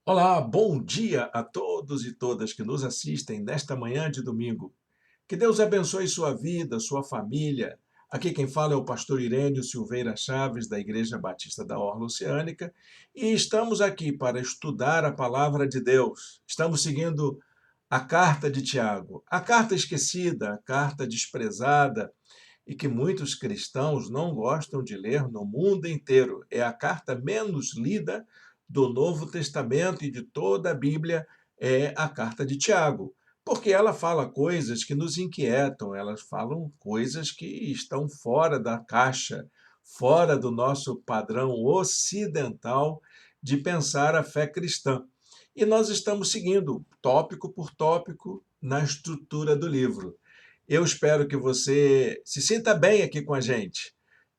Olá, bom dia a todos e todas que nos assistem nesta manhã de domingo. Que Deus abençoe sua vida, sua família. Aqui quem fala é o pastor Irênio Silveira Chaves, da Igreja Batista da Orla Oceânica, e estamos aqui para estudar a palavra de Deus. Estamos seguindo a carta de Tiago, a carta esquecida, a carta desprezada e que muitos cristãos não gostam de ler no mundo inteiro. É a carta menos lida do Novo Testamento e de toda a Bíblia, é a carta de Tiago, porque ela fala coisas que nos inquietam, elas falam coisas que estão fora da caixa, fora do nosso padrão ocidental de pensar a fé cristã. E nós estamos seguindo tópico por tópico na estrutura do livro. Eu espero que você se sinta bem aqui com a gente.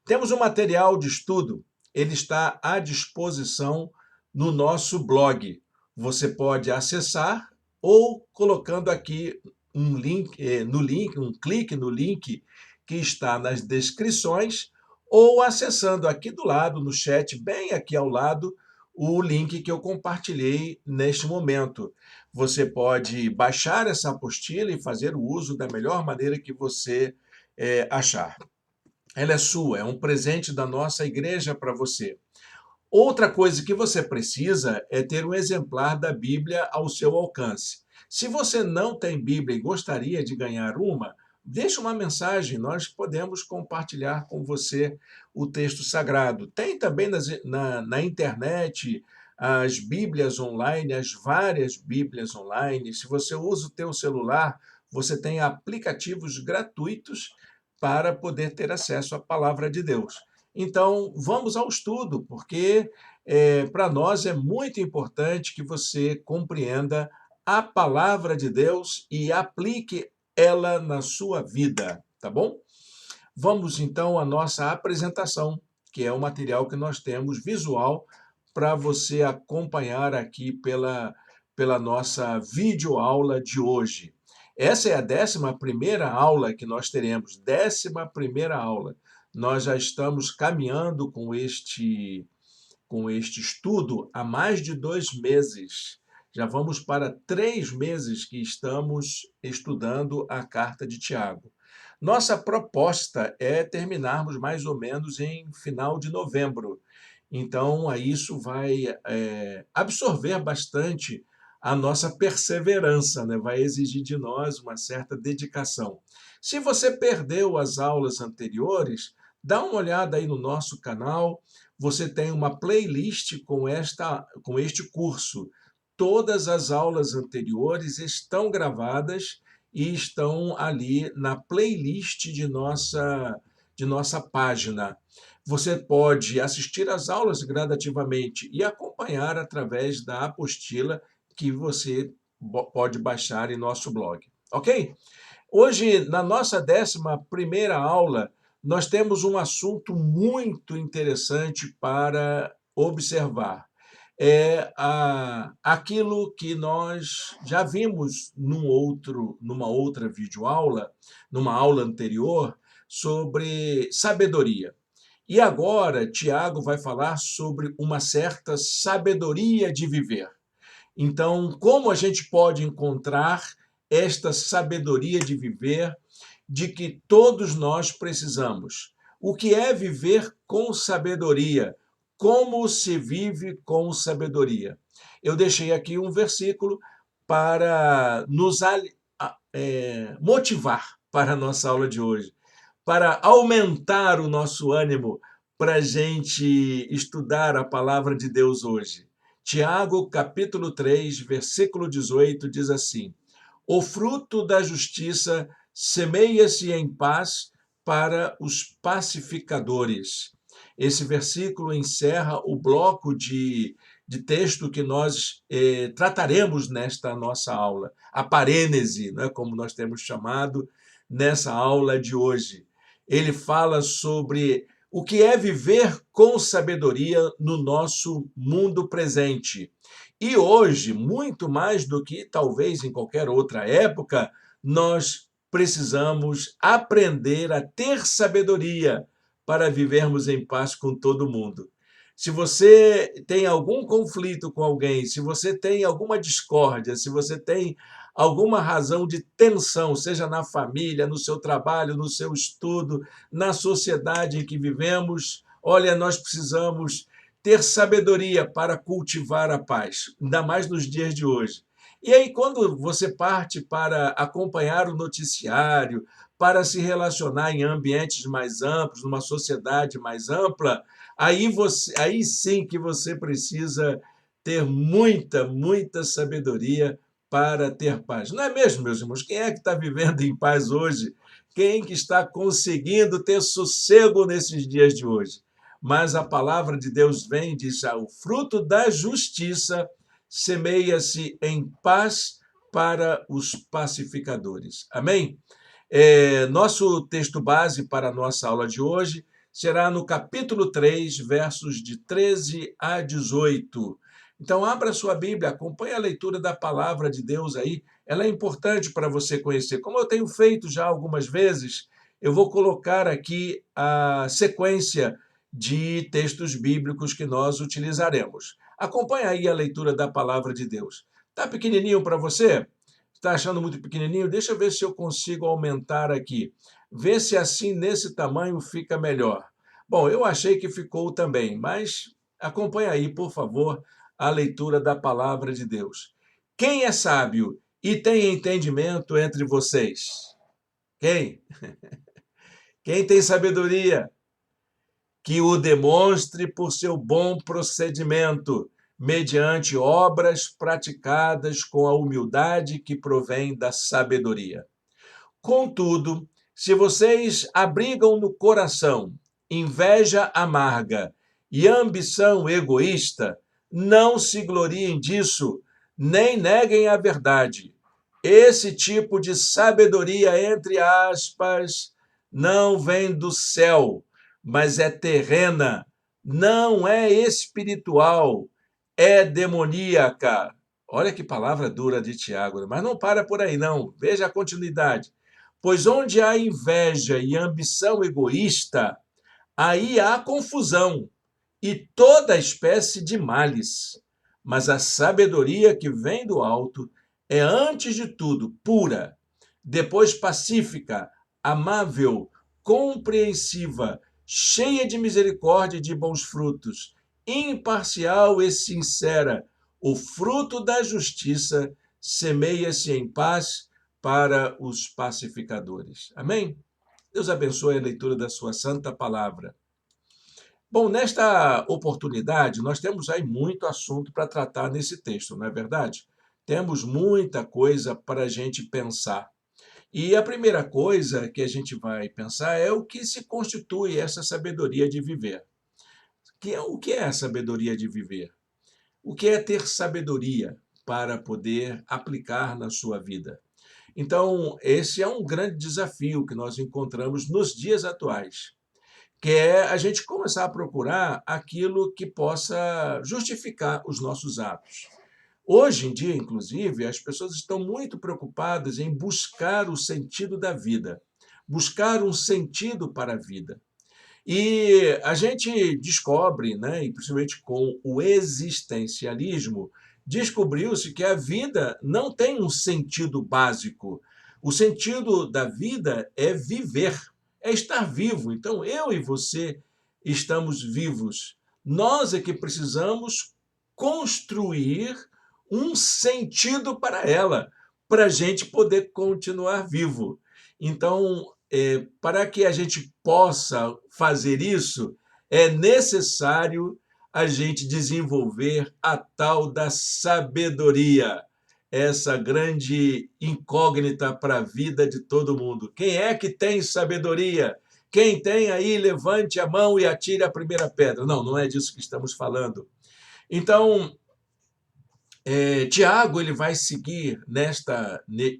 Temos um material de estudo, ele está à disposição no nosso blog. Você pode acessar ou colocando aqui um link, no link, um clique no link que está nas descrições, ou acessando aqui do lado, no chat, bem aqui ao lado, o link que eu compartilhei neste momento. Você pode baixar essa apostila e fazer o uso da melhor maneira que você achar. Ela é sua, é um presente da nossa igreja para você. Outra coisa que você precisa é ter um exemplar da Bíblia ao seu alcance. Se você não tem Bíblia e gostaria de ganhar uma, deixe uma mensagem, nós podemos compartilhar com você o texto sagrado. Tem também na internet as Bíblias online, as várias Bíblias online. Se você usa o teu celular, você tem aplicativos gratuitos para poder ter acesso à palavra de Deus. Então, vamos ao estudo, porque para nós é muito importante que você compreenda a palavra de Deus e aplique ela na sua vida, tá bom? Vamos então à nossa apresentação, que é o material que nós temos visual para você acompanhar aqui pela nossa videoaula de hoje. Essa é a 11ª aula que nós teremos, 11ª aula. Nós já estamos caminhando com este estudo há mais de 2 meses. Já vamos para 3 meses que estamos estudando a carta de Tiago. Nossa proposta é terminarmos mais ou menos em final de novembro. Então, isso vai absorver bastante a nossa perseverança, né? Vai exigir de nós uma certa dedicação. Se você perdeu as aulas anteriores, dá uma olhada aí no nosso canal. Você tem uma playlist com este curso. Todas as aulas anteriores estão gravadas e estão ali na playlist de nossa página. Você pode assistir às aulas gradativamente e acompanhar através da apostila que você pode baixar em nosso blog, ok? Hoje, na nossa 11ª aula, nós temos um assunto muito interessante para observar. Aquilo que nós já vimos numa outra videoaula, numa aula anterior, sobre sabedoria. E agora, Tiago vai falar sobre uma certa sabedoria de viver. Então, como a gente pode encontrar esta sabedoria de viver de que todos nós precisamos? O que é viver com sabedoria? Como se vive com sabedoria? Eu deixei aqui um versículo para nos motivar para a nossa aula de hoje, para aumentar o nosso ânimo para a gente estudar a palavra de Deus hoje. Tiago, capítulo 3, versículo 18, diz assim: o fruto da justiça semeia-se em paz para os pacificadores. Esse versículo encerra o bloco de texto que nós trataremos nesta nossa aula, a parênese, né, como nós temos chamado nessa aula de hoje. Ele fala sobre o que é viver com sabedoria no nosso mundo presente. E hoje, muito mais do que talvez em qualquer outra época, nós precisamos aprender a ter sabedoria para vivermos em paz com todo mundo. Se você tem algum conflito com alguém, se você tem alguma discórdia, se você tem alguma razão de tensão, seja na família, no seu trabalho, no seu estudo, na sociedade em que vivemos, olha, nós precisamos ter sabedoria para cultivar a paz, ainda mais nos dias de hoje. E aí, quando você parte para acompanhar o noticiário, para se relacionar em ambientes mais amplos, numa sociedade mais ampla, aí sim que você precisa ter muita sabedoria para ter paz. Não é mesmo, meus irmãos? Quem é que está vivendo em paz hoje? Quem que está conseguindo ter sossego nesses dias de hoje? Mas a palavra de Deus vem e diz: o fruto da justiça semeia-se em paz para os pacificadores. Amém? Nosso texto base para a nossa aula de hoje será no capítulo 3, versos de 13 a 18. Então, abra sua Bíblia, acompanhe a leitura da palavra de Deus aí. Ela é importante para você conhecer. Como eu tenho feito já algumas vezes, eu vou colocar aqui a sequência de textos bíblicos que nós utilizaremos. Acompanhe aí a leitura da palavra de Deus. Está pequenininho para você? Está achando muito pequenininho? Deixa eu ver se eu consigo aumentar aqui. Vê se assim, nesse tamanho, fica melhor. Bom, eu achei que ficou também, mas acompanha aí, por favor, a leitura da palavra de Deus. Quem é sábio e tem entendimento entre vocês? Quem? Quem tem sabedoria? Que o demonstre por seu bom procedimento, mediante obras praticadas com a humildade que provém da sabedoria. Contudo, se vocês abrigam no coração inveja amarga e ambição egoísta, não se gloriem disso, nem neguem a verdade. Esse tipo de sabedoria, entre aspas, não vem do céu, mas é terrena, não é espiritual, é demoníaca. Olha que palavra dura de Tiago, mas não para por aí, não. Veja a continuidade. Pois onde há inveja e ambição egoísta, aí há confusão e toda espécie de males. Mas a sabedoria que vem do alto é, antes de tudo, pura, depois pacífica, amável, compreensiva, cheia de misericórdia e de bons frutos, imparcial e sincera. O fruto da justiça semeia-se em paz para os pacificadores. Amém? Deus abençoe a leitura da sua santa palavra. Bom, nesta oportunidade, nós temos aí muito assunto para tratar nesse texto, não é verdade? Temos muita coisa para a gente pensar. E a primeira coisa que a gente vai pensar é o que se constitui essa sabedoria de viver. O que é a sabedoria de viver? O que é ter sabedoria para poder aplicar na sua vida? Então, esse é um grande desafio que nós encontramos nos dias atuais, que é a gente começar a procurar aquilo que possa justificar os nossos atos. Hoje em dia, inclusive, as pessoas estão muito preocupadas em buscar o sentido da vida, buscar um sentido para a vida. E a gente descobre, né, e principalmente com o existencialismo, descobriu-se que a vida não tem um sentido básico. O sentido da vida é viver, é estar vivo. Então, eu e você estamos vivos. Nós é que precisamos construir um sentido para ela, para a gente poder continuar vivo. Então, para que a gente possa fazer isso, é necessário a gente desenvolver a tal da sabedoria, essa grande incógnita para a vida de todo mundo. Quem é que tem sabedoria? Quem tem aí, levante a mão e atire a primeira pedra. Não, não é disso que estamos falando. Então, Tiago ele vai seguir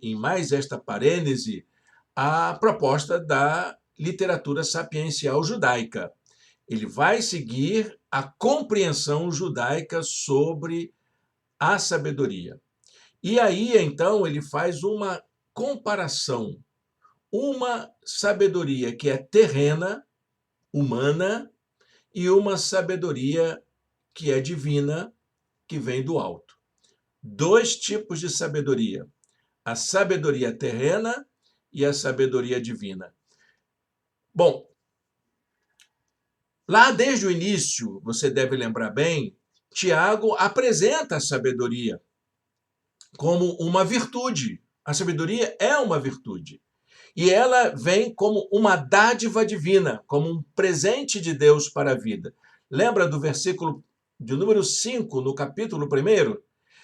em mais esta parênese a proposta da literatura sapiencial judaica. Ele vai seguir a compreensão judaica sobre a sabedoria. E aí, então, ele faz uma comparação. Uma sabedoria que é terrena, humana, e uma sabedoria que é divina, que vem do alto. Dois tipos de sabedoria: a sabedoria terrena e a sabedoria divina. Bom, lá desde o início, você deve lembrar bem, Tiago apresenta a sabedoria como uma virtude. A sabedoria é uma virtude. E ela vem como uma dádiva divina, como um presente de Deus para a vida. Lembra do versículo de número 5, no capítulo 1?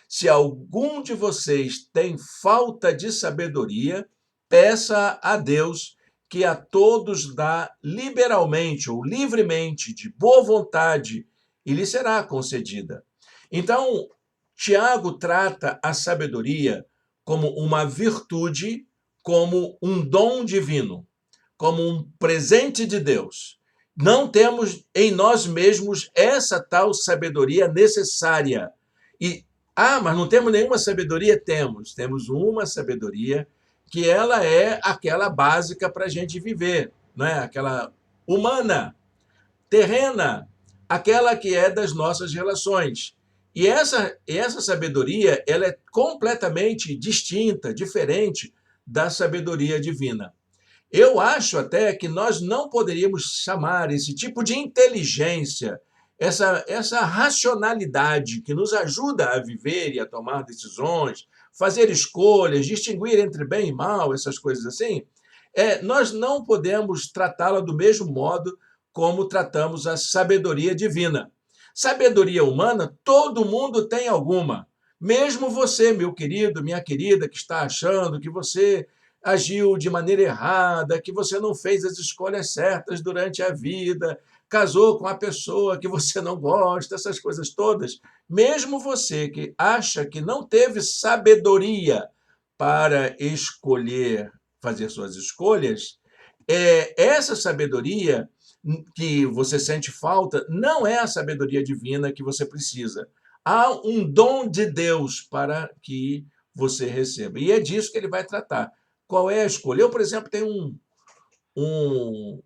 Se algum de vocês tem falta de sabedoria, peça a Deus, que a todos dá liberalmente ou livremente, de boa vontade, e lhe será concedida. Então, Tiago trata a sabedoria como uma virtude, como um dom divino, como um presente de Deus. Não temos em nós mesmos essa tal sabedoria necessária. Mas não temos nenhuma sabedoria? Temos uma sabedoria que ela é aquela básica para a gente viver, não é? Aquela humana, terrena, aquela que é das nossas relações. E essa sabedoria, ela é completamente distinta, diferente da sabedoria divina. Eu acho até que nós não poderíamos chamar esse tipo de inteligência, essa racionalidade que nos ajuda a viver e a tomar decisões, fazer escolhas, distinguir entre bem e mal, essas coisas assim, nós não podemos tratá-la do mesmo modo como tratamos a sabedoria divina. Sabedoria humana, todo mundo tem alguma. Mesmo você, meu querido, minha querida, que está achando que você agiu de maneira errada, que você não fez as escolhas certas durante a vida, casou com a pessoa que você não gosta, essas coisas todas. Mesmo você que acha que não teve sabedoria para escolher, fazer suas escolhas, essa sabedoria que você sente falta não é a sabedoria divina que você precisa. Há um dom de Deus para que você receba. E é disso que ele vai tratar. Qual é a escolha? Eu, por exemplo, tenho um,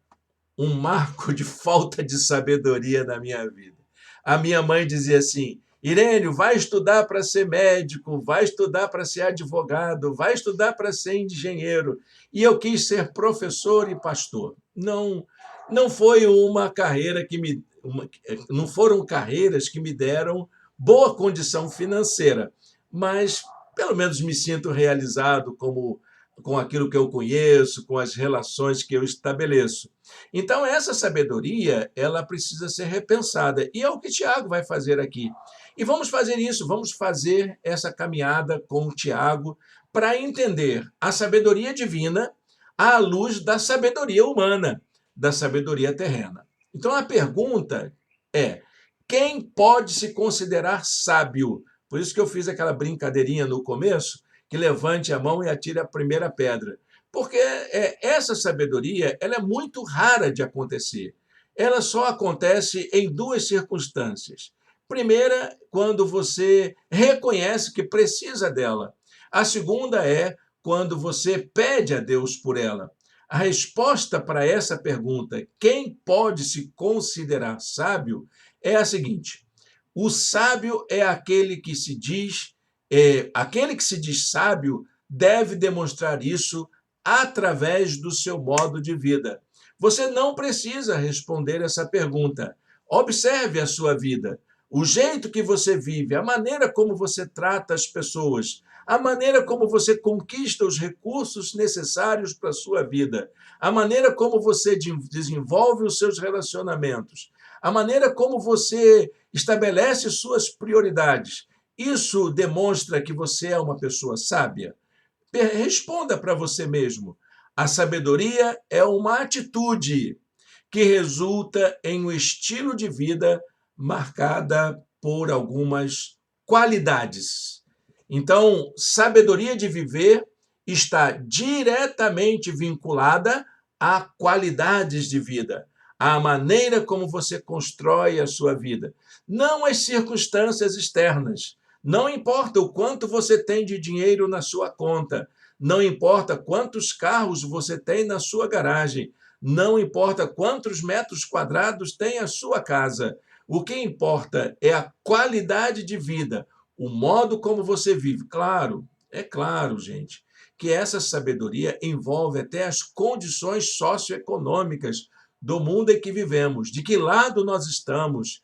um marco de falta de sabedoria na minha vida. A minha mãe dizia assim: Irênio, vai estudar para ser médico, vai estudar para ser advogado, vai estudar para ser engenheiro. E eu quis ser professor e pastor. Não foi uma carreira não foram carreiras que me deram boa condição financeira, mas pelo menos me sinto realizado com aquilo que eu conheço, com as relações que eu estabeleço. Então, essa sabedoria, ela precisa ser repensada. E é o que Tiago vai fazer aqui. E vamos fazer isso, vamos fazer essa caminhada com o Tiago para entender a sabedoria divina à luz da sabedoria humana, da sabedoria terrena. Então, a pergunta é: quem pode se considerar sábio? Por isso que eu fiz aquela brincadeirinha no começo, que levante a mão e atire a primeira pedra. Porque essa sabedoria, ela é muito rara de acontecer. Ela só acontece em duas circunstâncias. Primeira, quando você reconhece que precisa dela. A segunda é quando você pede a Deus por ela. A resposta para essa pergunta, quem pode se considerar sábio, é a seguinte: o sábio é aquele que se diz sábio deve demonstrar isso através do seu modo de vida. Você não precisa responder essa pergunta. Observe a sua vida, o jeito que você vive, a maneira como você trata as pessoas, a maneira como você conquista os recursos necessários para a sua vida, a maneira como você desenvolve os seus relacionamentos, a maneira como você estabelece suas prioridades. Isso demonstra que você é uma pessoa sábia? Responda para você mesmo. A sabedoria é uma atitude que resulta em um estilo de vida marcada por algumas qualidades. Então, sabedoria de viver está diretamente vinculada a qualidades de vida, à maneira como você constrói a sua vida, não as circunstâncias externas. Não importa o quanto você tem de dinheiro na sua conta, não importa quantos carros você tem na sua garagem, Não importa quantos metros quadrados tem a sua casa. O que importa é a qualidade de vida, o modo como você vive. Claro, é claro, gente, que essa sabedoria envolve até as condições socioeconômicas do mundo em que vivemos, de que lado nós estamos,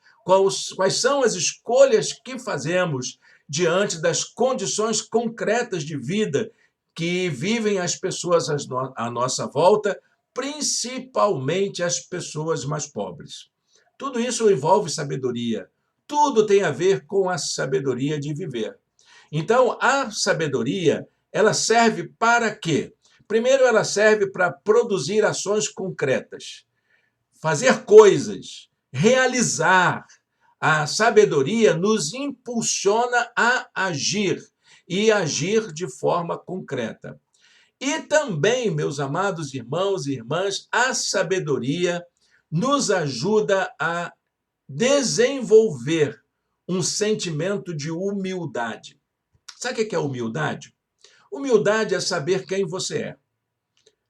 quais são as escolhas que fazemos diante das condições concretas de vida que vivem as pessoas à nossa volta, principalmente as pessoas mais pobres. Tudo isso envolve sabedoria. Tudo tem a ver com a sabedoria de viver. Então, a sabedoria, ela serve para quê? Primeiro, ela serve para produzir ações concretas, fazer coisas, realizar. A sabedoria nos impulsiona a agir e agir de forma concreta. E também, meus amados irmãos e irmãs, a sabedoria nos ajuda a desenvolver um sentimento de humildade. Sabe o que é humildade? Humildade é saber quem você é.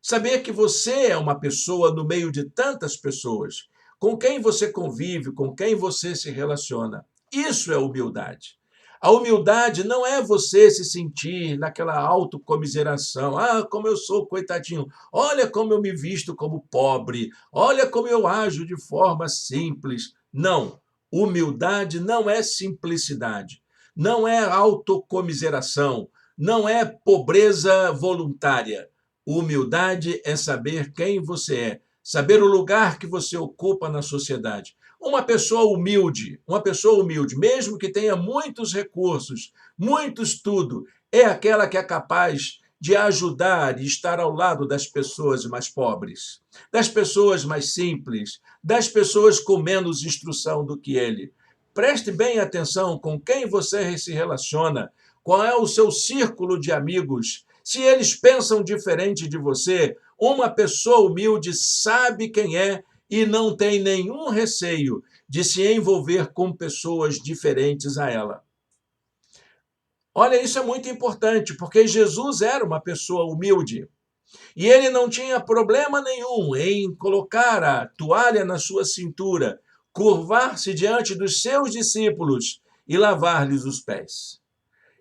Saber que você é uma pessoa no meio de tantas pessoas, com quem você convive, com quem você se relaciona. Isso é humildade. A humildade não é você se sentir naquela autocomiseração. Ah, como eu sou coitadinho. Olha como eu me visto como pobre. Olha como eu ajo de forma simples. Não. Humildade não é simplicidade. Não é autocomiseração. Não é pobreza voluntária. Humildade é saber quem você é, saber o lugar que você ocupa na sociedade. Uma pessoa humilde, mesmo que tenha muitos recursos, muito estudo, é aquela que é capaz de ajudar e estar ao lado das pessoas mais pobres, das pessoas mais simples, das pessoas com menos instrução do que ele. Preste bem atenção com quem você se relaciona, qual é o seu círculo de amigos. Se eles pensam diferente de você, uma pessoa humilde sabe quem é e não tem nenhum receio de se envolver com pessoas diferentes a ela. Olha, isso é muito importante, porque Jesus era uma pessoa humilde. E ele não tinha problema nenhum em colocar a toalha na sua cintura, curvar-se diante dos seus discípulos e lavar-lhes os pés.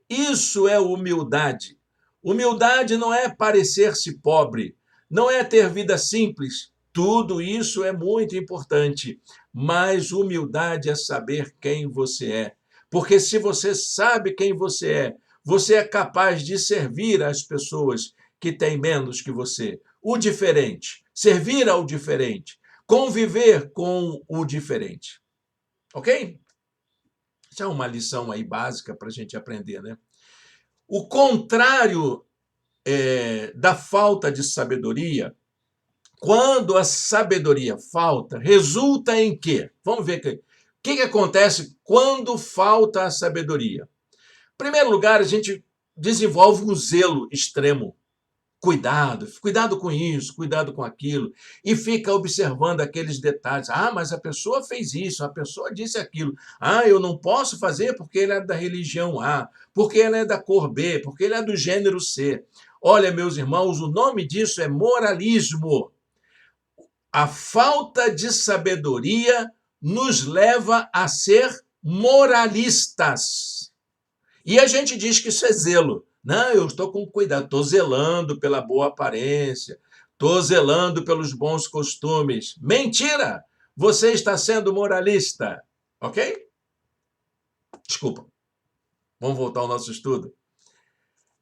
Isso é humildade. Humildade não é parecer-se pobre, não é ter vida simples. Tudo isso é muito importante, mas humildade é saber quem você é. Porque se você sabe quem você é capaz de servir as pessoas que têm menos que você. O diferente, servir ao diferente, conviver com o diferente. Ok? Isso é uma lição aí básica para a gente aprender, né? O contrário da falta de sabedoria, quando a sabedoria falta, resulta em quê? Vamos ver o que acontece quando falta a sabedoria. Em primeiro lugar, a gente desenvolve um zelo extremo. Cuidado com isso, cuidado com aquilo, e fica observando aqueles detalhes. Ah, mas a pessoa fez isso, a pessoa disse aquilo. Ah, eu não posso fazer porque ele é da religião A, porque ele é da cor B, porque ele é do gênero C. Olha, meus irmãos, o nome disso é moralismo. A falta de sabedoria nos leva a ser moralistas. E a gente diz que isso é zelo. Não, eu estou com cuidado, estou zelando pela boa aparência, estou zelando pelos bons costumes. Mentira! Você está sendo moralista, ok? Desculpa. Vamos voltar ao nosso estudo.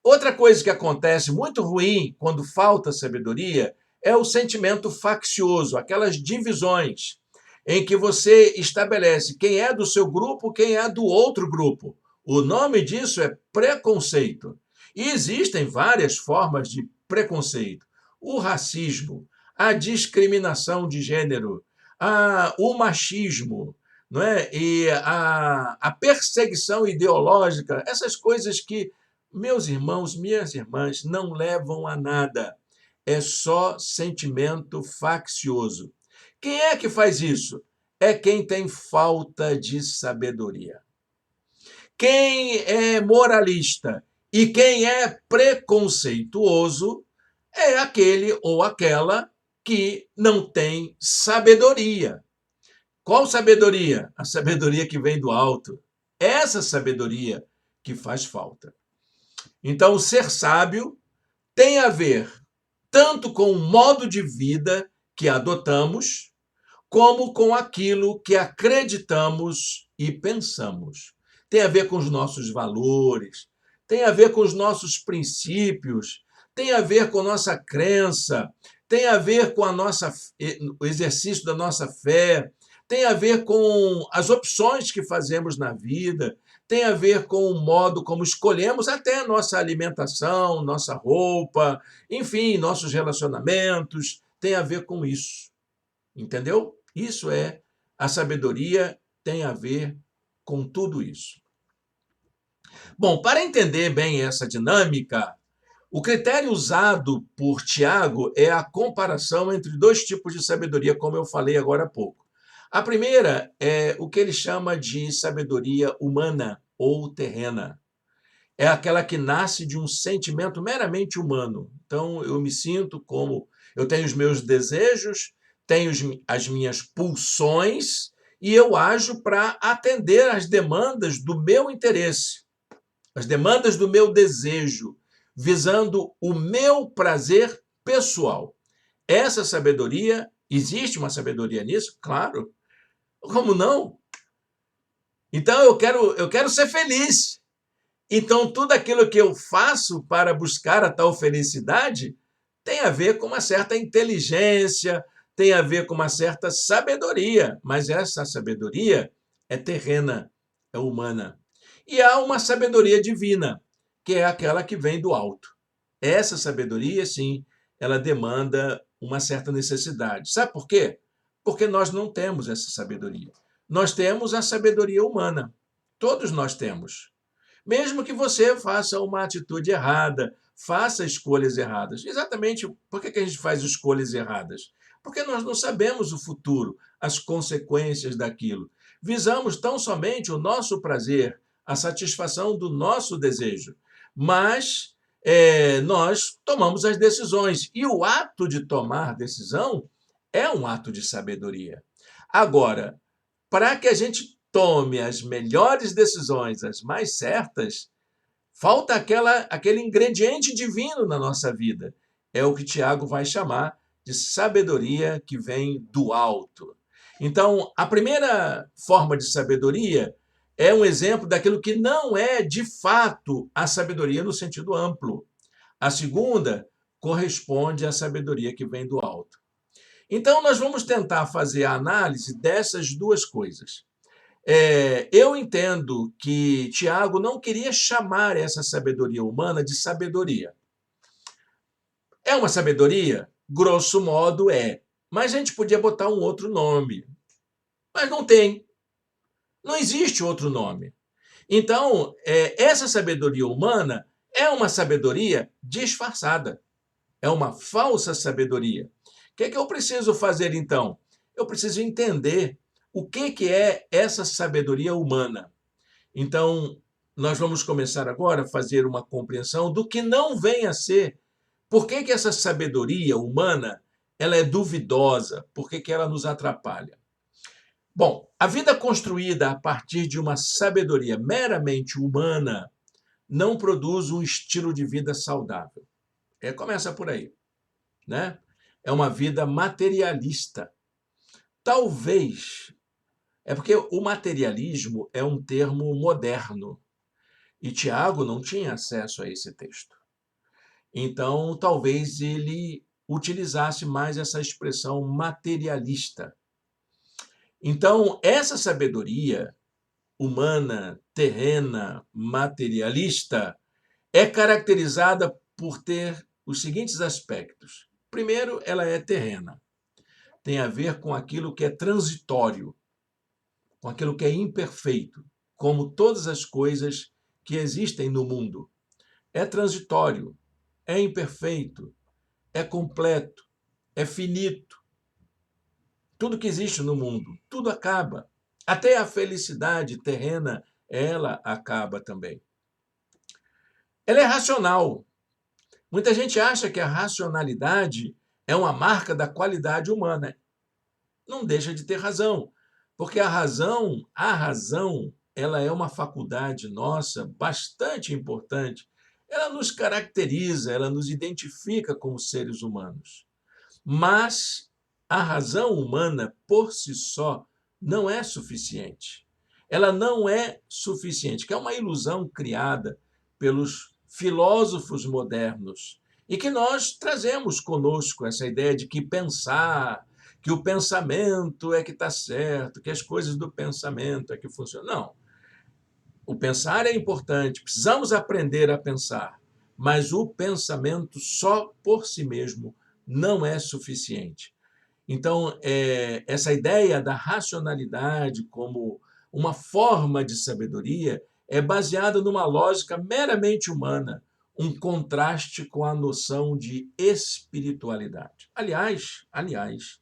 Outra coisa que acontece muito ruim quando falta sabedoria é o sentimento faccioso, aquelas divisões em que você estabelece quem é do seu grupo, quem é do outro grupo. O nome disso é preconceito. E existem várias formas de preconceito. O racismo, a discriminação de gênero, o machismo, não é? E a perseguição ideológica, essas coisas que, meus irmãos, minhas irmãs, não levam a nada. É só sentimento faccioso. Quem é que faz isso? É quem tem falta de sabedoria. Quem é moralista e quem é preconceituoso é aquele ou aquela que não tem sabedoria. Qual sabedoria? A sabedoria que vem do alto. Essa sabedoria que faz falta. Então, ser sábio tem a ver tanto com o modo de vida que adotamos, como com aquilo que acreditamos e pensamos. Tem a ver com os nossos valores, tem a ver com os nossos princípios, tem a ver com a nossa crença, tem a ver com o exercício da nossa fé, tem a ver com as opções que fazemos na vida, tem a ver com o modo como escolhemos até a nossa alimentação, nossa roupa, enfim, nossos relacionamentos, tem a ver com isso. Entendeu? Isso é a sabedoria, tem a ver com tudo isso. Bom, para entender bem essa dinâmica, o critério usado por Tiago é a comparação entre dois tipos de sabedoria, como eu falei agora há pouco. A primeira é o que ele chama de sabedoria humana ou terrena. É aquela que nasce de um sentimento meramente humano. Então, eu me sinto como eu tenho os meus desejos, tenho as minhas pulsões e eu ajo para atender às demandas do meu interesse, as demandas do meu desejo, visando o meu prazer pessoal. Essa sabedoria, existe uma sabedoria nisso? Claro. Como não? Então, eu quero ser feliz. Então, tudo aquilo que eu faço para buscar a tal felicidade tem a ver com uma certa inteligência, tem a ver com uma certa sabedoria, mas essa sabedoria é terrena, é humana. E há uma sabedoria divina, que é aquela que vem do alto. Essa sabedoria, sim, ela demanda uma certa necessidade. Sabe por quê? Porque nós não temos essa sabedoria. Nós temos a sabedoria humana. Todos nós temos. Mesmo que você faça uma atitude errada, faça escolhas erradas. Exatamente por que a gente faz escolhas erradas? Porque nós não sabemos o futuro, as consequências daquilo. Visamos tão somente o nosso prazer, a satisfação do nosso desejo. Mas nós tomamos as decisões. E o ato de tomar decisão é um ato de sabedoria. Agora, para que a gente tome as melhores decisões, as mais certas, falta aquele ingrediente divino na nossa vida. É o que Tiago vai chamar de sabedoria que vem do alto. Então, a primeira forma de sabedoria é um exemplo daquilo que não é, de fato, a sabedoria no sentido amplo. A segunda corresponde à sabedoria que vem do alto. Então, nós vamos tentar fazer a análise dessas duas coisas. Eu entendo que Tiago não queria chamar essa sabedoria humana de sabedoria. É uma sabedoria? Grosso modo é. Mas a gente podia botar um outro nome. Mas não tem. Não existe outro nome. Então, essa sabedoria humana é uma sabedoria disfarçada. É uma falsa sabedoria. O que é que eu preciso fazer, então? Eu preciso entender o que é essa sabedoria humana. Então, nós vamos começar agora a fazer uma compreensão do que não vem a ser. Por que essa sabedoria humana ela é duvidosa? Por que ela nos atrapalha? Bom, a vida construída a partir de uma sabedoria meramente humana não produz um estilo de vida saudável. Começa por aí, né? É uma vida materialista. Talvez, é porque o materialismo é um termo moderno e Tiago não tinha acesso a esse texto. Então, talvez ele utilizasse mais essa expressão materialista. Então, essa sabedoria humana, terrena, materialista, é caracterizada por ter os seguintes aspectos. Primeiro, ela é terrena. Tem a ver com aquilo que é transitório, com aquilo que é imperfeito, como todas as coisas que existem no mundo. É transitório, é imperfeito, é completo, é finito. Tudo que existe no mundo, tudo acaba. Até a felicidade terrena, ela acaba também. Ela é racional. Muita gente acha que a racionalidade é uma marca da qualidade humana. Não deixa de ter razão, porque a razão, ela é uma faculdade nossa bastante importante. Ela nos caracteriza, ela nos identifica como seres humanos. Mas a razão humana, por si só, não é suficiente. Ela não é suficiente, que é uma ilusão criada pelos filósofos modernos e que nós trazemos conosco essa ideia de que pensar, que o pensamento é que está certo, que as coisas do pensamento é que funcionam. Não. O pensar é importante, precisamos aprender a pensar, mas o pensamento só por si mesmo não é suficiente. Então, essa ideia da racionalidade como uma forma de sabedoria é baseada numa lógica meramente humana, um contraste com a noção de espiritualidade. Aliás,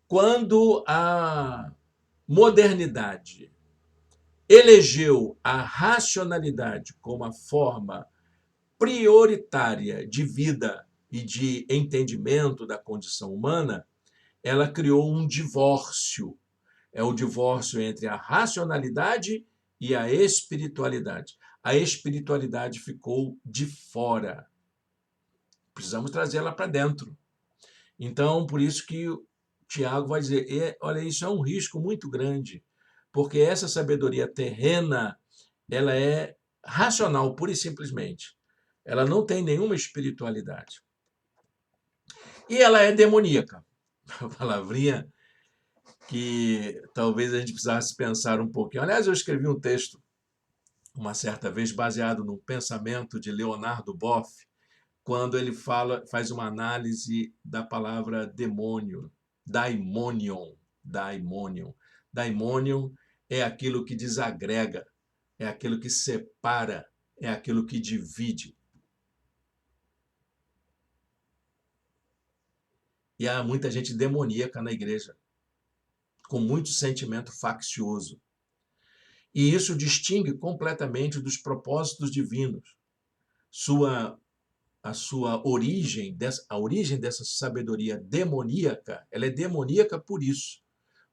quando a modernidade elegeu a racionalidade como a forma prioritária de vida e de entendimento da condição humana, ela criou um divórcio. É o divórcio entre a racionalidade e a espiritualidade. A espiritualidade ficou de fora. Precisamos trazê-la para dentro. Então, por isso que o Tiago vai dizer, olha, isso é um risco muito grande, porque essa sabedoria terrena, ela é racional, pura e simplesmente. Ela não tem nenhuma espiritualidade. E ela é demoníaca. A palavrinha que talvez a gente precisasse pensar um pouquinho. Aliás, eu escrevi um texto uma certa vez baseado no pensamento de Leonardo Boff, quando ele faz uma análise da palavra demônio, daimonion, daimonion. Daimonion é aquilo que desagrega, é aquilo que separa, é aquilo que divide. E há muita gente demoníaca na igreja, com muito sentimento faccioso. E isso distingue completamente dos propósitos divinos. A sua origem, a origem dessa sabedoria demoníaca, ela é demoníaca por isso,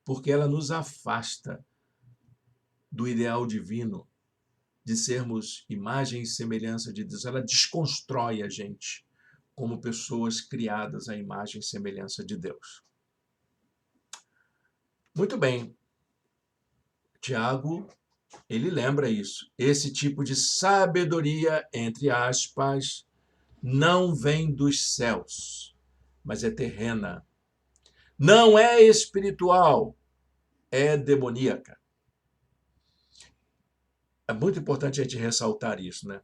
porque ela nos afasta do ideal divino, de sermos imagem e semelhança de Deus. Ela desconstrói a gente como pessoas criadas à imagem e semelhança de Deus. Muito bem. Tiago, ele lembra isso. Esse tipo de sabedoria, entre aspas, não vem dos céus, mas é terrena. Não é espiritual, é demoníaca. É muito importante a gente ressaltar isso, né?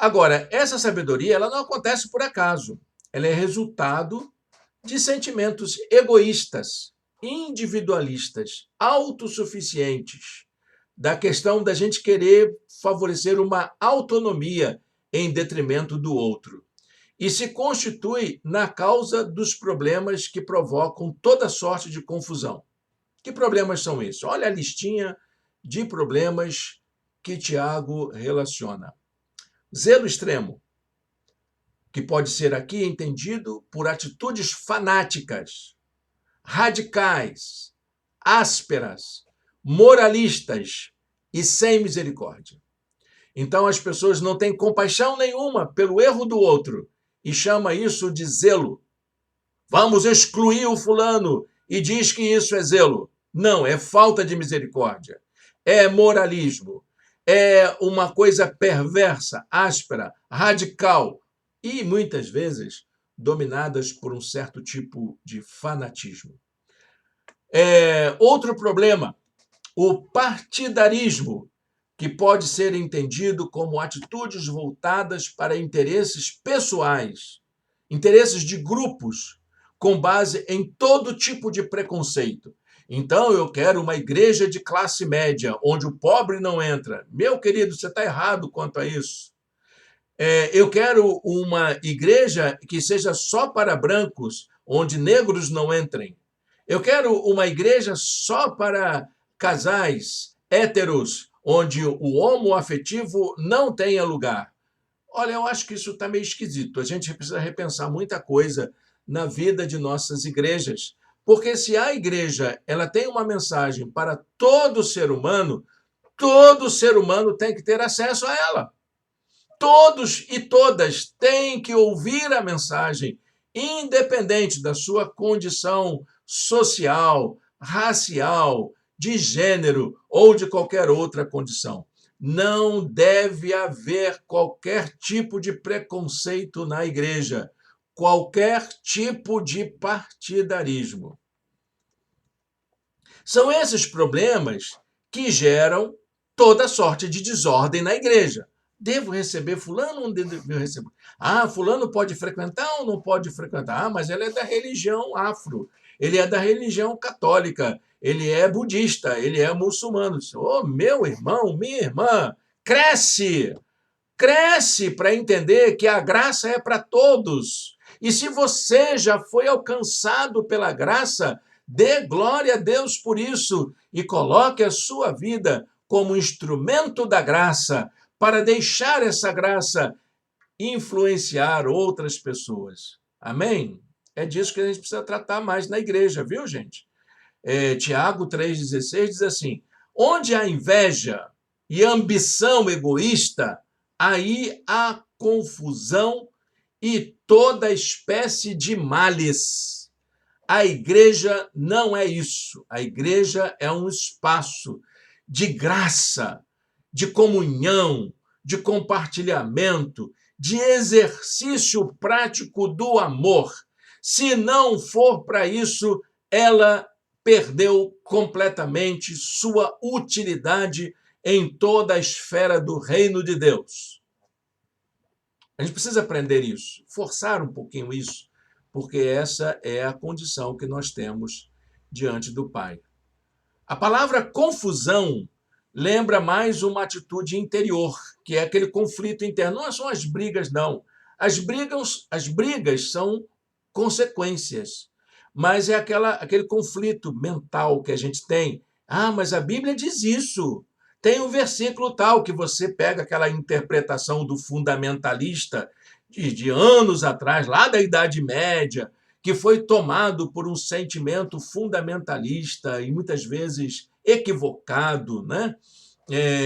Agora, essa sabedoria, ela não acontece por acaso. Ela é resultado de sentimentos egoístas, individualistas, autossuficientes, da questão da gente querer favorecer uma autonomia em detrimento do outro. E se constitui na causa dos problemas que provocam toda sorte de confusão. Que problemas são esses? Olha a listinha de problemas que Tiago relaciona. Zelo extremo, que pode ser aqui entendido por atitudes fanáticas, radicais, ásperas, moralistas e sem misericórdia. Então as pessoas não têm compaixão nenhuma pelo erro do outro e chama isso de zelo. Vamos excluir o fulano e diz que isso é zelo. Não, é falta de misericórdia. É moralismo. É uma coisa perversa, áspera, radical e, muitas vezes, dominadas por um certo tipo de fanatismo. Outro problema, o partidarismo, que pode ser entendido como atitudes voltadas para interesses pessoais, interesses de grupos, com base em todo tipo de preconceito. Então, eu quero uma igreja de classe média, onde o pobre não entra. Meu querido, você está errado quanto a isso. Eu quero uma igreja que seja só para brancos, onde negros não entrem. Eu quero uma igreja só para casais héteros, onde o homoafetivo não tenha lugar. Olha, eu acho que isso está meio esquisito. A gente precisa repensar muita coisa na vida de nossas igrejas. Porque se a igreja ela tem uma mensagem para todo ser humano tem que ter acesso a ela. Todos e todas têm que ouvir a mensagem, independente da sua condição social, racial, de gênero ou de qualquer outra condição. Não deve haver qualquer tipo de preconceito na igreja, qualquer tipo de partidarismo. São esses problemas que geram toda sorte de desordem na igreja. Devo receber fulano ou não devo receber? Ah, fulano pode frequentar ou não pode frequentar? Ah, mas ele é da religião afro, ele é da religião católica, ele é budista, ele é muçulmano. Ô, meu irmão, minha irmã, cresce! Cresce para entender que a graça é para todos. E se você já foi alcançado pela graça, dê glória a Deus por isso e coloque a sua vida como instrumento da graça para deixar essa graça influenciar outras pessoas. Amém? É disso que a gente precisa tratar mais na igreja, viu, gente? Tiago 3,16 diz assim: onde há inveja e ambição egoísta, aí há confusão e toda espécie de males. A igreja não é isso. A igreja é um espaço de graça, de comunhão, de compartilhamento, de exercício prático do amor. Se não for para isso, ela perdeu completamente sua utilidade em toda a esfera do reino de Deus. A gente precisa aprender isso, forçar um pouquinho isso, porque essa é a condição que nós temos diante do Pai. A palavra confusão lembra mais uma atitude interior, que é aquele conflito interno. Não são as brigas, não. As brigas são consequências, mas é aquele conflito mental que a gente tem. Ah, mas a Bíblia diz isso. Tem um versículo tal que você pega aquela interpretação do fundamentalista de anos atrás, lá da Idade Média, que foi tomado por um sentimento fundamentalista e muitas vezes equivocado, né?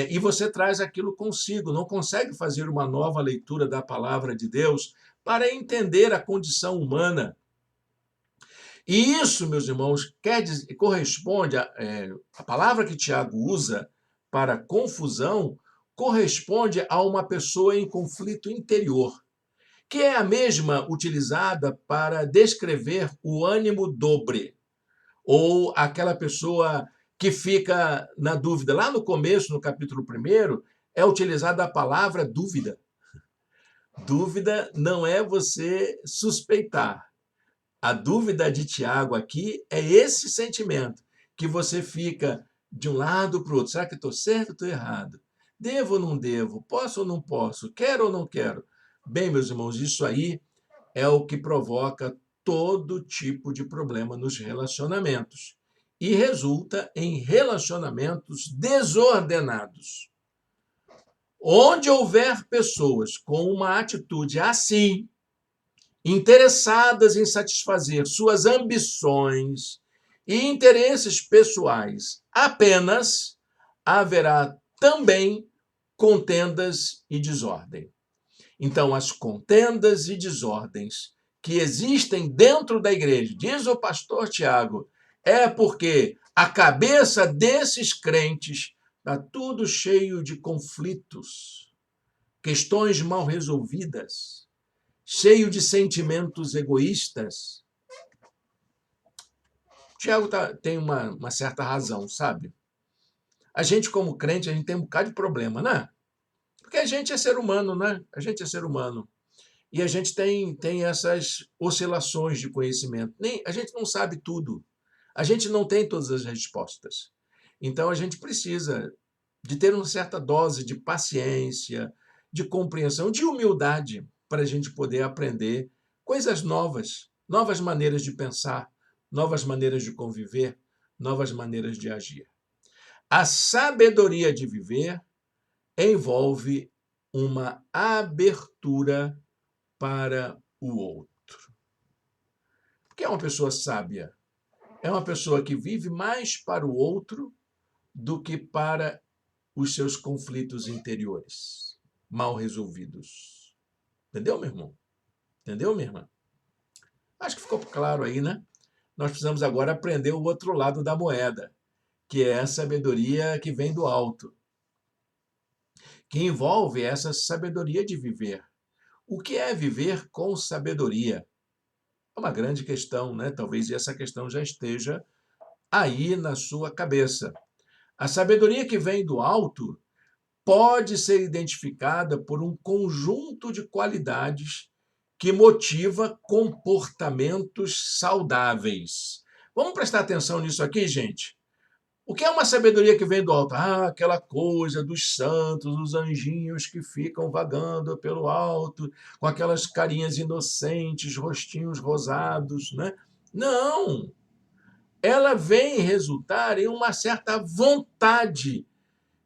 E você traz aquilo consigo, não consegue fazer uma nova leitura da palavra de Deus para entender a condição humana. E isso, meus irmãos, corresponde a palavra que Tiago usa para confusão corresponde a uma pessoa em conflito interior, que é a mesma utilizada para descrever o ânimo dobre, ou aquela pessoa que fica na dúvida. Lá no começo, no capítulo 1, é utilizada a palavra dúvida. Dúvida não é você suspeitar. A dúvida de Tiago aqui é esse sentimento, que você fica de um lado para o outro. Será que estou certo ou estou errado? Devo ou não devo? Posso ou não posso? Quero ou não quero? Bem, meus irmãos, isso aí é o que provoca todo tipo de problema nos relacionamentos e resulta em relacionamentos desordenados. Onde houver pessoas com uma atitude assim, interessadas em satisfazer suas ambições e interesses pessoais apenas, haverá também contendas e desordem. Então, as contendas e desordens que existem dentro da igreja, diz o pastor Tiago, é porque a cabeça desses crentes está tudo cheio de conflitos, questões mal resolvidas, cheio de sentimentos egoístas. Tiago tem uma certa razão, sabe? A gente, como crente, a gente tem um bocado de problema, né? Porque a gente é ser humano, né? A gente é ser humano. E a gente tem essas oscilações de conhecimento. A gente não sabe tudo. A gente não tem todas as respostas. Então, a gente precisa de ter uma certa dose de paciência, de compreensão, de humildade, para a gente poder aprender coisas novas, novas maneiras de pensar, novas maneiras de conviver, novas maneiras de agir. A sabedoria de viver envolve uma abertura para o outro. O que é uma pessoa sábia? É uma pessoa que vive mais para o outro do que para os seus conflitos interiores, mal resolvidos. Entendeu, meu irmão? Entendeu, minha irmã? Acho que ficou claro aí, né? Nós precisamos agora aprender o outro lado da moeda, que é a sabedoria que vem do alto, que envolve essa sabedoria de viver. O que é viver com sabedoria? É uma grande questão, né? Talvez essa questão já esteja aí na sua cabeça. A sabedoria que vem do alto pode ser identificada por um conjunto de qualidades que motiva comportamentos saudáveis. Vamos prestar atenção nisso aqui, gente? O que é uma sabedoria que vem do alto? Ah, aquela coisa dos santos, os anjinhos que ficam vagando pelo alto, com aquelas carinhas inocentes, rostinhos rosados, né? Não! Ela vem resultar em uma certa vontade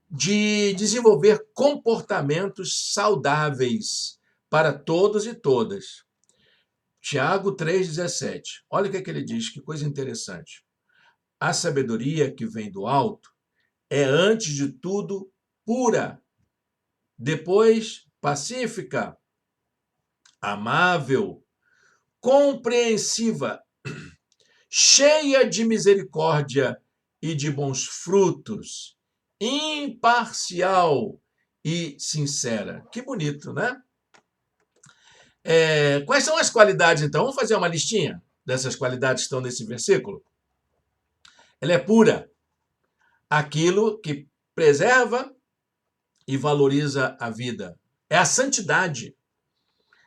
de desenvolver comportamentos saudáveis para todos e todas. Tiago 3,17. Olha o que ele diz, que coisa interessante. A sabedoria que vem do alto é, antes de tudo, pura, depois pacífica, amável, compreensiva, cheia de misericórdia e de bons frutos, imparcial e sincera. Que bonito, né? Quais são as qualidades, então? Vamos fazer uma listinha dessas qualidades que estão nesse versículo? Ela é pura, aquilo que preserva e valoriza a vida. É a santidade.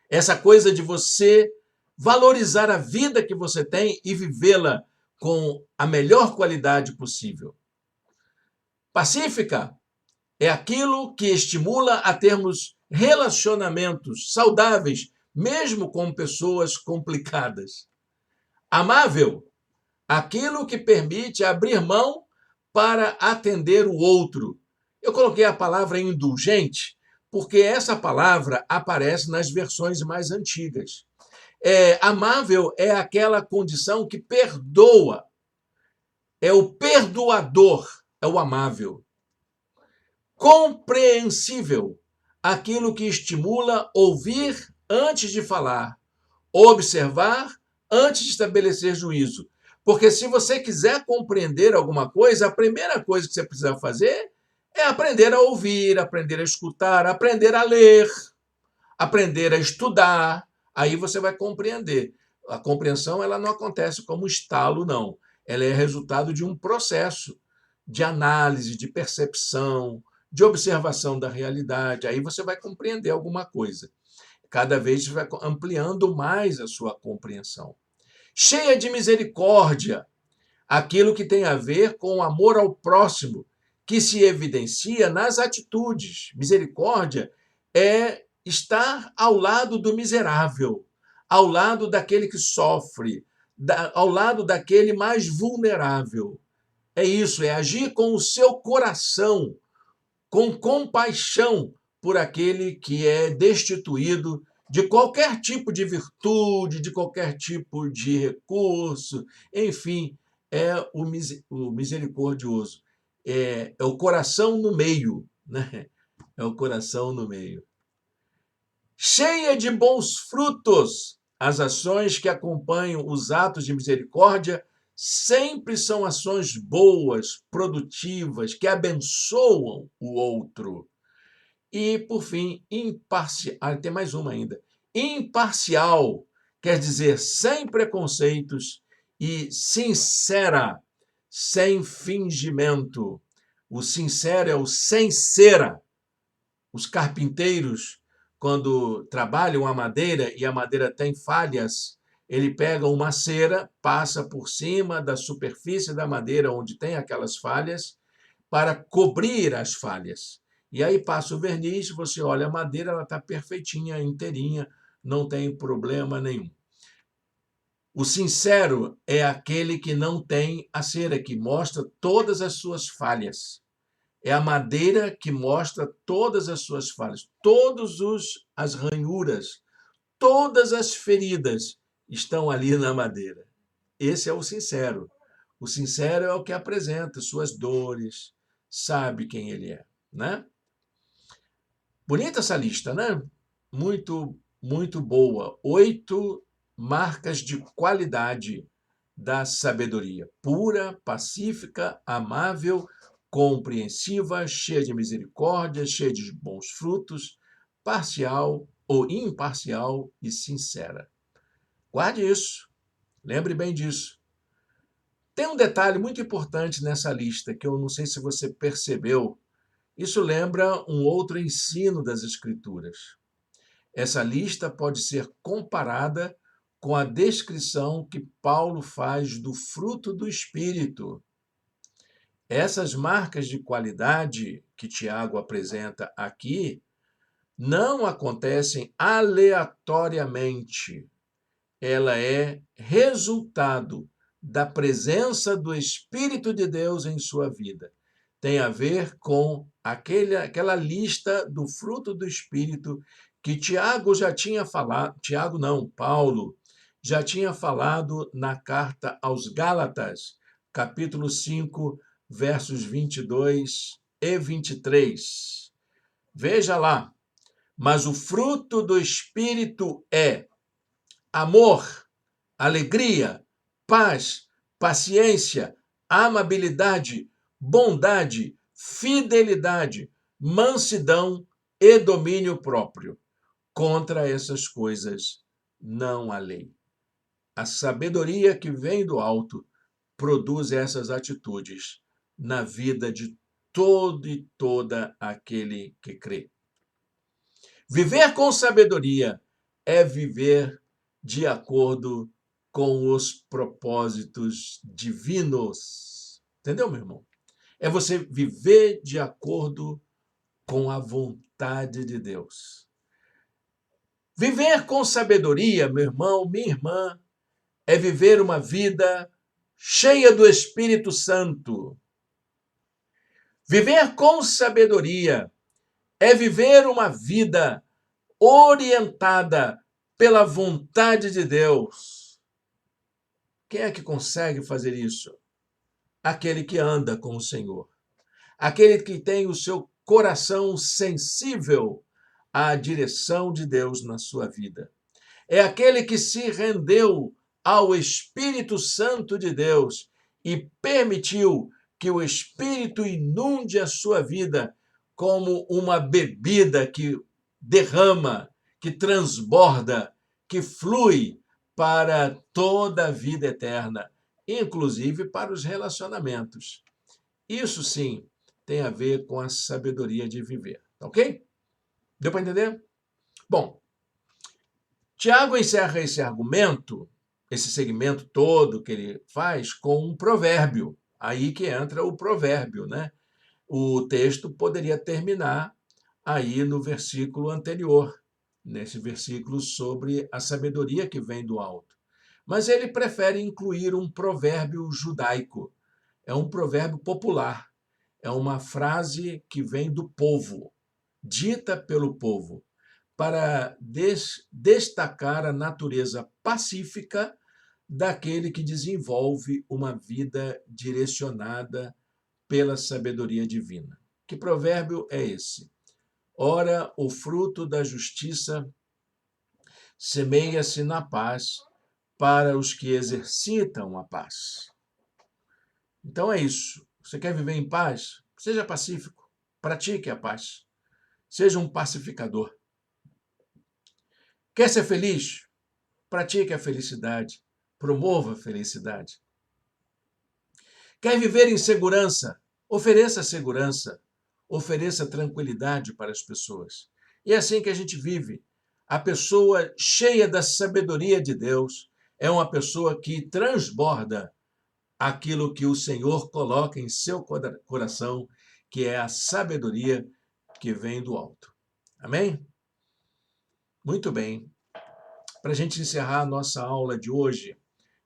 Essa coisa de você valorizar a vida que você tem e vivê-la com a melhor qualidade possível. Pacífica é aquilo que estimula a termos relacionamentos saudáveis, mesmo com pessoas complicadas. Amável, aquilo que permite abrir mão para atender o outro. Eu coloquei a palavra indulgente porque essa palavra aparece nas versões mais antigas. Amável é aquela condição que perdoa. É o perdoador, é o amável. Compreensível, aquilo que estimula ouvir antes de falar, observar antes de estabelecer juízo. Porque se você quiser compreender alguma coisa, a primeira coisa que você precisa fazer é aprender a ouvir, aprender a escutar, aprender a ler, aprender a estudar. Aí você vai compreender. A compreensão ela não acontece como estalo, não. Ela é resultado de um processo de análise, de percepção, de observação da realidade. Aí você vai compreender alguma coisa. Cada vez você vai ampliando mais a sua compreensão. Cheia de misericórdia, aquilo que tem a ver com o amor ao próximo, que se evidencia nas atitudes. Misericórdia é estar ao lado do miserável, ao lado daquele que sofre, ao lado daquele mais vulnerável. É isso, é agir com o seu coração, com compaixão por aquele que é destituído de qualquer tipo de virtude, de qualquer tipo de recurso, enfim, é o misericordioso. É o coração no meio, né? É o coração no meio. Cheia de bons frutos, as ações que acompanham os atos de misericórdia sempre são ações boas, produtivas, que abençoam o outro. E, por fim, imparcial. Tem mais uma ainda. Imparcial quer dizer sem preconceitos e sincera, sem fingimento. O sincero é o sem cera. Os carpinteiros, quando trabalham a madeira e a madeira tem falhas, ele pega uma cera, passa por cima da superfície da madeira onde tem aquelas falhas para cobrir as falhas. E aí passa o verniz, você olha a madeira, ela está perfeitinha, inteirinha, não tem problema nenhum. O sincero é aquele que não tem a cera, que mostra todas as suas falhas. É a madeira que mostra todas as suas falhas, todas as ranhuras, todas as feridas estão ali na madeira. Esse é o sincero. O sincero é o que apresenta suas dores, sabe quem ele é, né? Bonita essa lista, né? Muito, muito boa. 8 marcas de qualidade da sabedoria. Pura, pacífica, amável, compreensiva, cheia de misericórdia, cheia de bons frutos, parcial ou imparcial e sincera. Guarde isso. Lembre bem disso. Tem um detalhe muito importante nessa lista que eu não sei se você percebeu. Isso lembra um outro ensino das Escrituras. Essa lista pode ser comparada com a descrição que Paulo faz do fruto do Espírito. Essas marcas de qualidade que Tiago apresenta aqui não acontecem aleatoriamente. Ela é resultado da presença do Espírito de Deus em sua vida. Tem a ver com aquela lista do fruto do Espírito que Tiago já tinha falado, Tiago não, Paulo, já tinha falado na carta aos Gálatas, capítulo 5, versos 22 e 23. Veja lá, mas o fruto do Espírito é amor, alegria, paz, paciência, amabilidade, bondade, fidelidade, mansidão e domínio próprio. Contra essas coisas não há lei. A sabedoria que vem do alto produz essas atitudes na vida de todo e toda aquele que crê. Viver com sabedoria é viver de acordo com os propósitos divinos. Entendeu, meu irmão? É você viver de acordo com a vontade de Deus. Viver com sabedoria, meu irmão, minha irmã, é viver uma vida cheia do Espírito Santo. Viver com sabedoria é viver uma vida orientada pela vontade de Deus. Quem é que consegue fazer isso? Aquele que anda com o Senhor. Aquele que tem o seu coração sensível à direção de Deus na sua vida. É aquele que se rendeu ao Espírito Santo de Deus e permitiu que o Espírito inunde a sua vida como uma bebida que derrama, que transborda, que flui para toda a vida eterna, inclusive para os relacionamentos. Isso sim tem a ver com a sabedoria de viver, ok? Deu para entender? Bom, Tiago encerra esse argumento, esse segmento todo que ele faz, com um provérbio. Aí que entra o provérbio, né? O texto poderia terminar aí no versículo anterior, nesse versículo sobre a sabedoria que vem do alto. Mas ele prefere incluir um provérbio judaico. É um provérbio popular. É uma frase que vem do povo, dita pelo povo, para destacar a natureza pacífica daquele que desenvolve uma vida direcionada pela sabedoria divina. Que provérbio é esse? Ora, o fruto da justiça semeia-se na paz para os que exercitam a paz. Então é isso. Você quer viver em paz? Seja pacífico. Pratique a paz. Seja um pacificador. Quer ser feliz? Pratique a felicidade. Promova a felicidade. Quer viver em segurança? Ofereça segurança. Ofereça tranquilidade para as pessoas. E é assim que a gente vive. A pessoa cheia da sabedoria de Deus é uma pessoa que transborda aquilo que o Senhor coloca em seu coração, que é a sabedoria que vem do alto. Amém? Muito bem. Para a gente encerrar a nossa aula de hoje,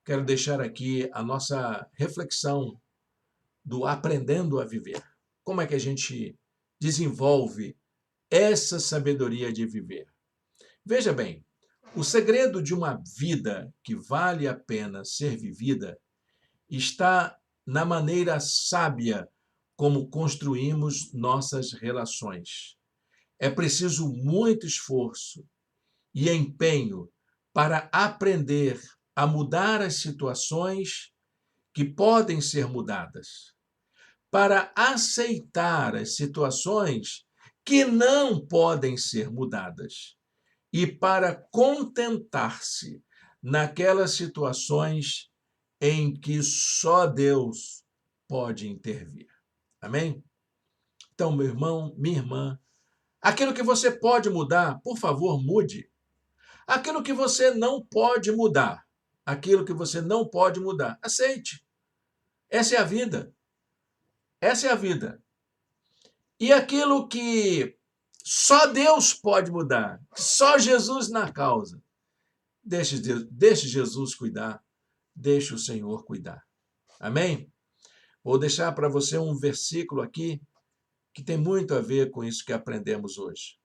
quero deixar aqui a nossa reflexão do Aprendendo a Viver. como é que a gente desenvolve essa sabedoria de viver? Veja bem, o segredo de uma vida que vale a pena ser vivida está na maneira sábia como construímos nossas relações. É preciso muito esforço e empenho para aprender a mudar as situações que podem ser mudadas, para aceitar as situações que não podem ser mudadas e para contentar-se naquelas situações em que só Deus pode intervir. Amém? Então, meu irmão, minha irmã, aquilo que você pode mudar, por favor, mude. Aquilo que você não pode mudar, aquilo que você não pode mudar, aceite. Essa é a vida. Essa é a vida. E aquilo que só Deus pode mudar, só Jesus na causa, deixe Jesus cuidar, deixe o Senhor cuidar. Amém? Vou deixar para você um versículo aqui que tem muito a ver com isso que aprendemos hoje.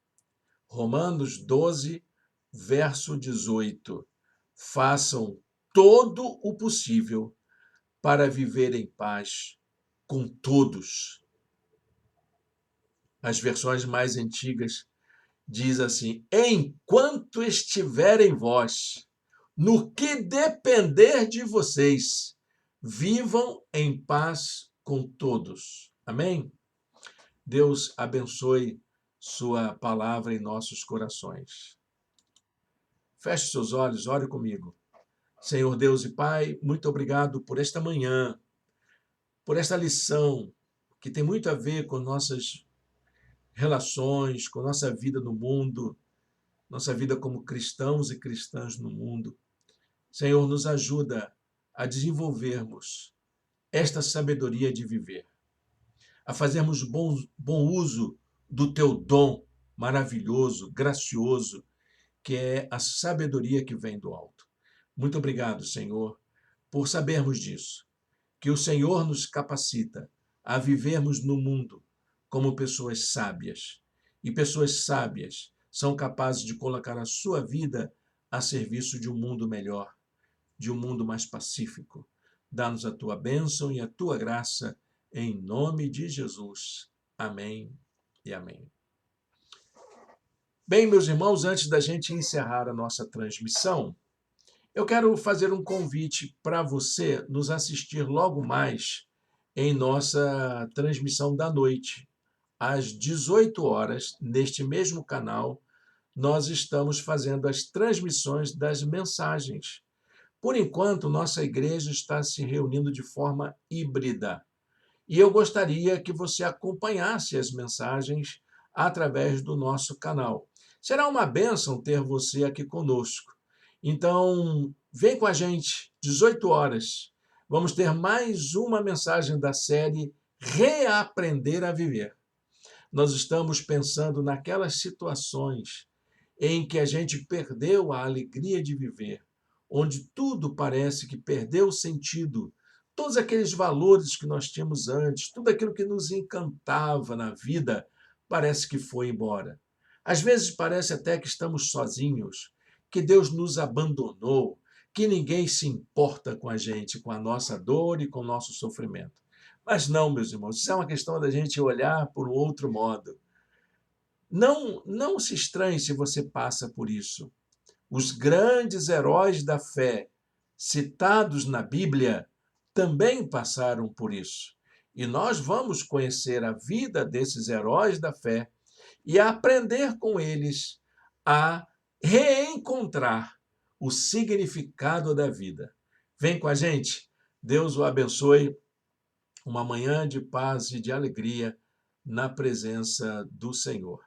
Romanos 12, verso 18. Façam todo o possível para viver em paz com todos. As versões mais antigas diz assim: enquanto estiver em vós, no que depender de vocês, vivam em paz com todos. Amém? Deus abençoe sua palavra em nossos corações. Feche seus olhos, ore comigo. Senhor Deus e Pai, muito obrigado por esta manhã, por esta lição que tem muito a ver com nossas relações, com nossa vida no mundo, nossa vida como cristãos e cristãs no mundo. Senhor, nos ajuda a desenvolvermos esta sabedoria de viver, a fazermos bom uso do teu dom maravilhoso, gracioso, que é a sabedoria que vem do alto. Muito obrigado, Senhor, por sabermos disso, que o Senhor nos capacita a vivermos no mundo como pessoas sábias. E pessoas sábias são capazes de colocar a sua vida a serviço de um mundo melhor, de um mundo mais pacífico. Dá-nos a tua bênção e a tua graça, em nome de Jesus. Amém e amém. Bem, meus irmãos, antes da gente encerrar a nossa transmissão, eu quero fazer um convite para você nos assistir logo mais em nossa transmissão da noite. Às 18 horas, neste mesmo canal, nós estamos fazendo as transmissões das mensagens. Por enquanto, nossa igreja está se reunindo de forma híbrida. E eu gostaria que você acompanhasse as mensagens através do nosso canal. Será uma bênção ter você aqui conosco. Então, vem com a gente, 18 horas. Vamos ter mais uma mensagem da série Reaprender a Viver. Nós estamos pensando naquelas situações em que a gente perdeu a alegria de viver, onde tudo parece que perdeu o sentido, todos aqueles valores que nós tínhamos antes, tudo aquilo que nos encantava na vida, parece que foi embora. Às vezes parece até que estamos sozinhos, que Deus nos abandonou, que ninguém se importa com a gente, com a nossa dor e com o nosso sofrimento. Mas não, meus irmãos, isso é uma questão da gente olhar por um outro modo. Não se estranhe se você passa por isso. Os grandes heróis da fé citados na Bíblia também passaram por isso. E nós vamos conhecer a vida desses heróis da fé e aprender com eles a reencontrar o significado da vida. Vem com a gente. Deus o abençoe. Uma manhã de paz e de alegria na presença do Senhor.